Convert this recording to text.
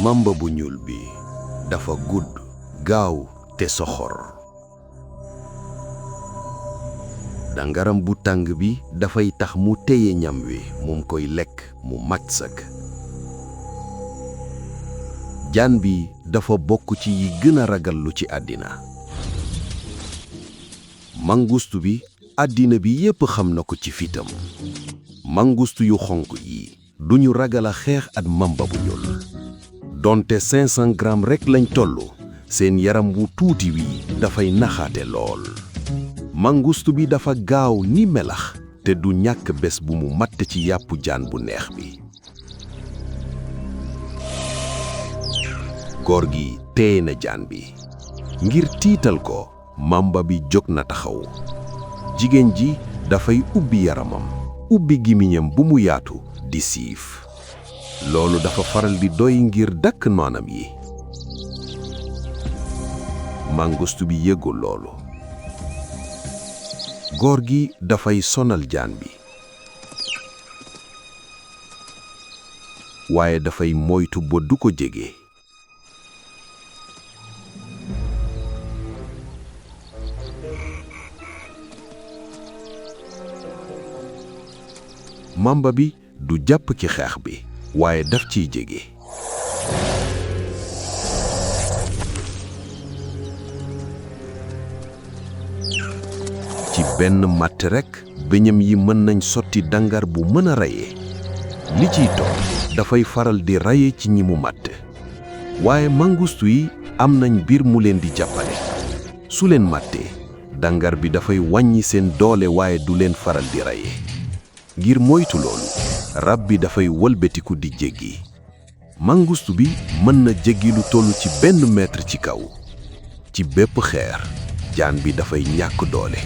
mamba bu ñuul bi dafa gudd gaaw te soxor. dangaram bu tàng bi dafay tax mu téye ñam wi moom koy lekk mu mat sëkk. jaan bi dafa bokk ci yi gën a ragal lu ci àddina. mangustu bi àddina bi yépp xam na ko ci fitam. mangustu yu xonk yi duñu ragal a xeex ak mamba bu ñuul. donte 500 grammes rekk lañ tollu seen yaram wu tuuti wi dafay naxaate lool. mangustu bi dafa gaaw ni melax te du ñàkk bés bu mu matt ci yàppu jaan bu neex bi. góor gi téye na jaan bi ngir tiital ko. mamba bi jóg na taxaw. jigéen ji dafay ubbi yaramam ubbi gimiñam bu mu yaatu di siif. loolu dafa faral di doy ngir dakk noonam yi. mangustu bi yëgul loolu. góor gi dafay sonal jaan bi. waaye dafay moytu ba du ko jege. mamba bi du jàpp ci xeex bi waaye daf ciy jege. ci benn matt rekk bëñam yi mën nañ sotti dangar bu mën a reye. li ciy topp dafay faral di reye ci ñi mu matt. waaye mangustu yi am nañ mbir mu leen di jàppale. su leen mattee dangar bi dafay wàññi seen doole waaye du leen faral di reye. ngir moytu loolu rab bi dafay wëlbatiku di jéggi. mangustu bi mën na jéggi lu tollu ci 1 mètre ci kaw. ci bépp xeer jaan bi dafay ñàkk doole.